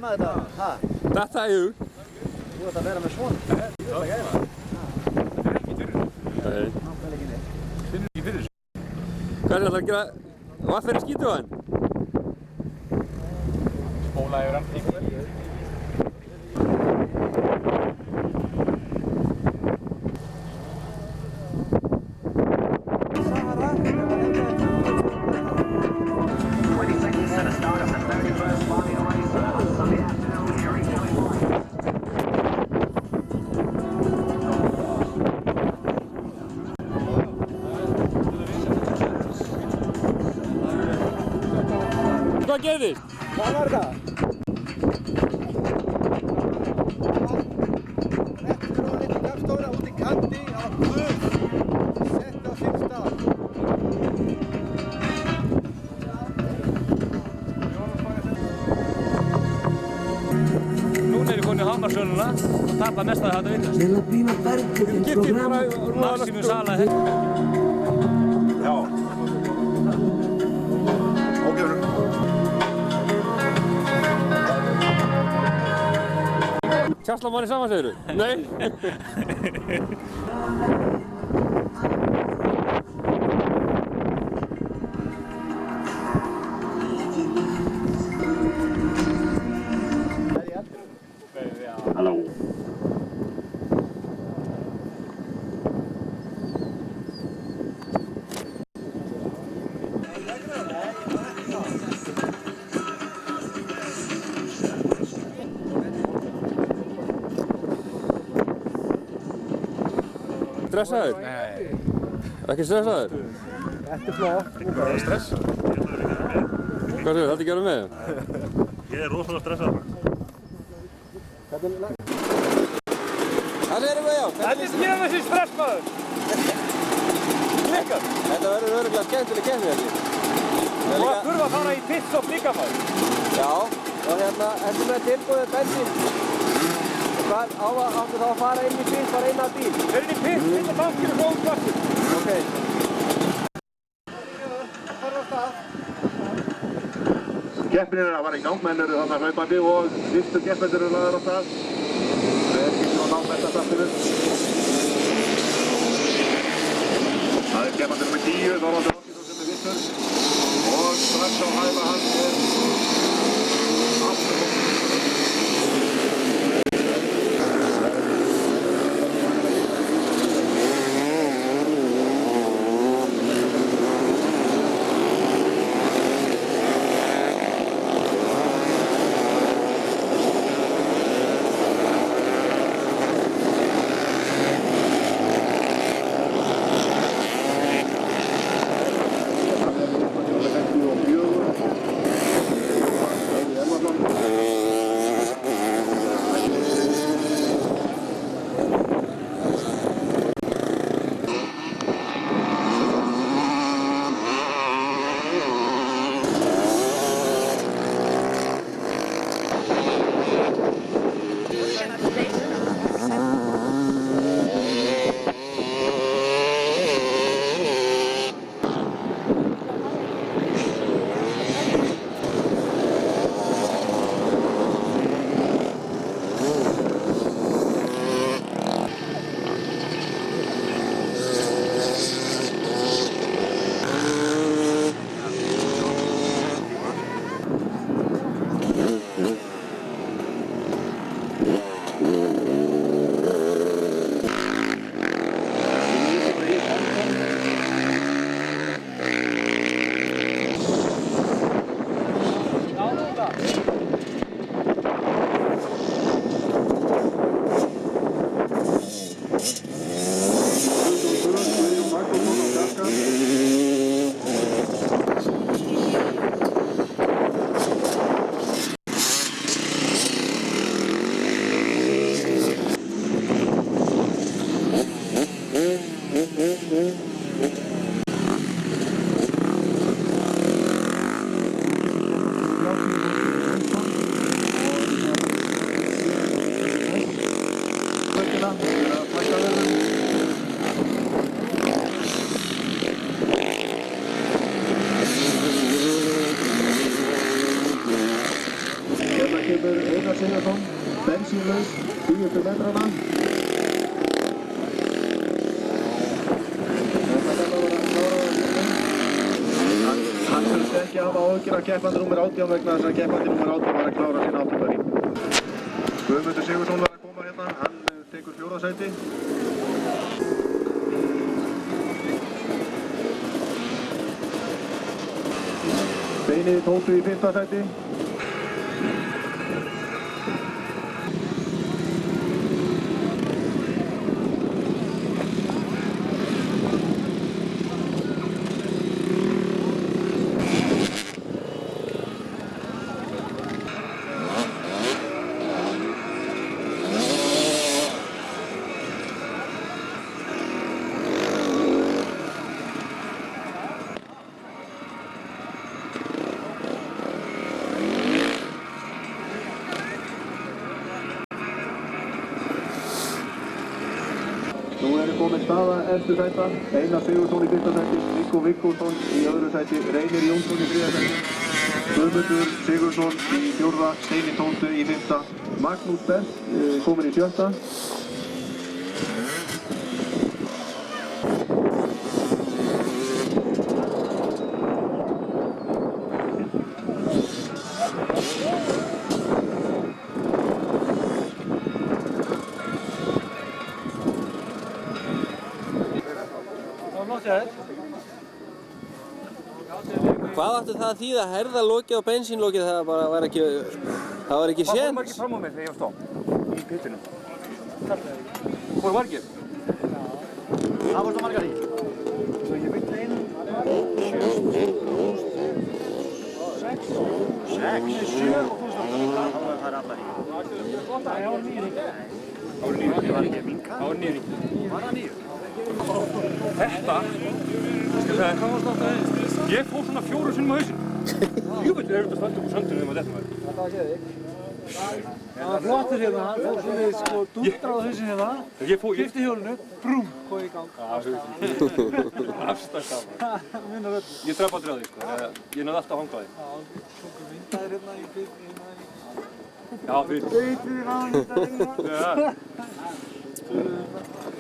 saman þetta? Ha? Þetta, jú. Þú ert að vera með svona. Það er gæla. Það er ekki fyrir þessu. Nei. Það er ekki neitt. Finnur ekki fyrir þessu. Hvað er þetta að gera? Hvað fyrir skítu á hann? Spóla yfir hann. Hvað gerðist? Hvað var það? Réttur og litlu gafstóra út í kanti á guð. Sett á sinn stað. Núna er við konið í hámarsöluna og tapa mest að þetta vinnast. Nella prima parte del programma Maximus Sala. Já. Ógefur. Tjastla manni saman, segirðu? Nei? Halló. Stressaður? Nei. Ekki stressaður? Þetta er flott. Ég er stressaður. Hvað segir þú? Þetta ekki verið með? Ég er rosalega stressaður. Það segir við já. Þetta er skilja þessi stressmaður. Klikkar. Þetta verður örugglega skemmtileg keppni þessi. Þú að þurfa að fara í pits og flíkamaður. Já, og hérna, ertu með tilbúið bensín? Hvað áttu þá að fara inn í pits, bara inn að bíl? Þeir eru í pits, inn á bankinu og góðum klassu. Ok. Keppnin er að fara í gang, menn eru þarna hlaupandi og fyrstu keppendur eru lagðar á stað. Það er ekki svona námest að startinu. Það er keppandur með 10, Þorvaldur Ásgeirsson sem er fyrstur. Og strax á hæla hans er aftur. kemur Einar Sigurðsson, bensínlaus, 10 metrana. Hann þurfti ekki að hafa áhyggjur af keppandi númer 18 vegna þess að keppandi númer 18 var að klára sína afturförin. Guðmundur Sigurðsson var að koma hérna, hann tekur 4. sæti. Steini Tótu í 5. sæti. Nú komin staða efstu sæta, Einar Sigurðsson í 1. sæti, Viggo Viggorsson í 2. sæti, Reynir Jónsson í 3. sæti, Guðmundur Sigurðsson í 4., Steini Tótu í 5., Magnús Berg komin í 7. Hvað átti það að þýða? Herðalokið og bensínlokið, það var ekki séns? Það fór margir fram á mig þegar ég var stopp í pittinum. Fór margir? Það var svo margar í. Svo ég byrja einu. 6. 7 og þú stopp. Það er allar í. Það var 9 rík. Það var ekki minka. Það var 9 rík. Var það 9? Þetta, hvað var þetta? Ég fór svona 4 sinnum á hausinn. Júbel, er þetta stöndum úr söndunum um að þetta maður. Það var geðið. Það var flottur hérna, hann fór svona sko dúndrað á hausinn hérna. Kipti hjólinu, brúm, kom í gang. Afstæðst af maður. Ég draf aldrei á því sko, ég náði alltaf að hanga á því. Já, tókum vindaðir hérna í Já, fyrir. Beitir hann vindaðir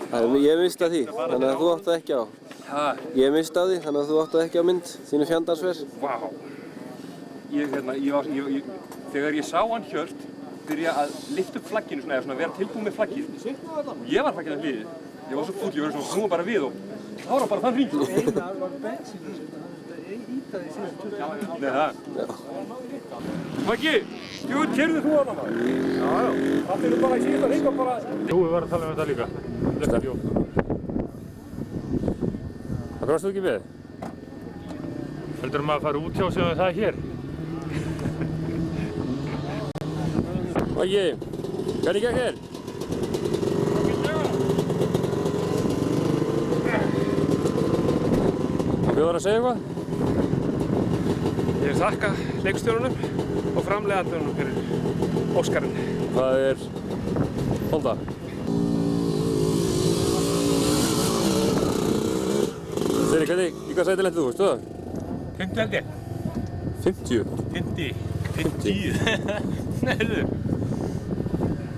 Ég misti af því, þannig að þú átti ekki á. Ég misti af því, þannig að þú átti ekki á mynd, þínu fjandarsver. Vá. Þegar ég sá hann Hjört byrja að lyfta upp flagginu svona, eða svona vera tilbúin með flaggið. Ég var flaggið að hliðið. Ég var svo fúll, ég var svona snúa bara við og þá var bara þann hring. Einar var bensínlaus, hann ítaði síðan 20 ára. Nei, það. Maggi, stjórn, keyrðu þú að hana? Já. Það byrju bara í síðan hring og bara... Jú, við varum að tala um þetta líka. Þetta er jó. Það varst þú ekki með? Heldur maður að fara út hjá sem það hér? Maggi, hvernig gekk þér? Hvað var að segja eitthvað? Ég vil þakka leikstjórunum og framleiðendunum fyrir Óskarinn. Það er Honda. Þeirri, í hvað sæti lentið þú, veistu það? 50 held ég. 50? 50. Nei, heyrðu.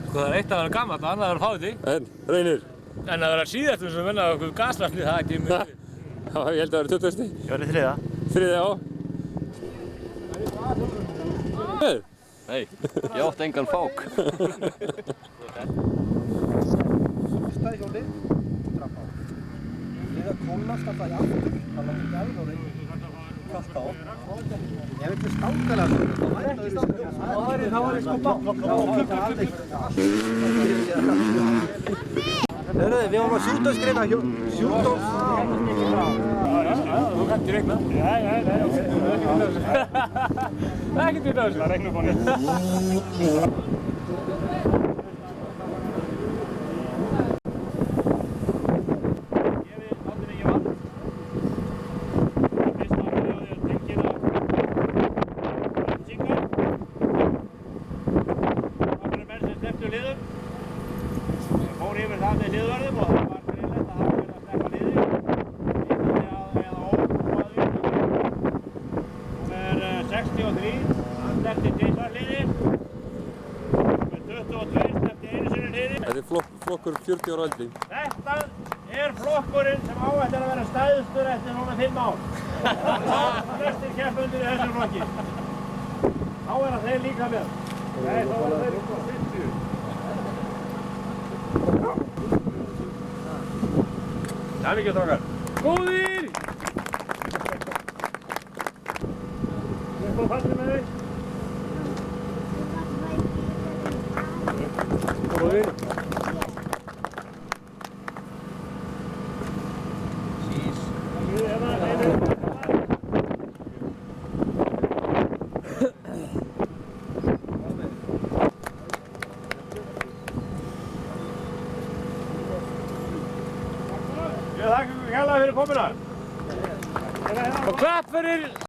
Sko það er eitt að vera gammal og annað að vera fáti. En, Reynir? En að vera síðastum sem vennaði okkur gaslasni, það ekki mjög. Já, ég held að það vera 20. Ég var í 3. 3, já. Nei, ég átti engan fák. Stæðhjóli, drapa á. Liða kólnast alltaf í aftur, það var ekki alveg á reynd. Kallt á. Ég veit ekki stangalega svona, það væri sko bátt. Hörruði, við varum að sjúkdómsgreina sjúkdóms... Þú kannst regna. Já, ok. Það er ekkert við þessu. Það regnum bónið. flokkur 40 ára eldri. Þetta er flokkurinn sem áættir að vera stæðstur eftir svona 5 ár. Flestir keppendur í þessum flokki. Þá verða þeir líka með. Nei, þá verða þeir upp á 50. Það er mikið strákar. Góðir! Ég fór fallið með þig. Góðir. Ég þakka ykkur kærlega fyrir komuna. Og klapp fyrir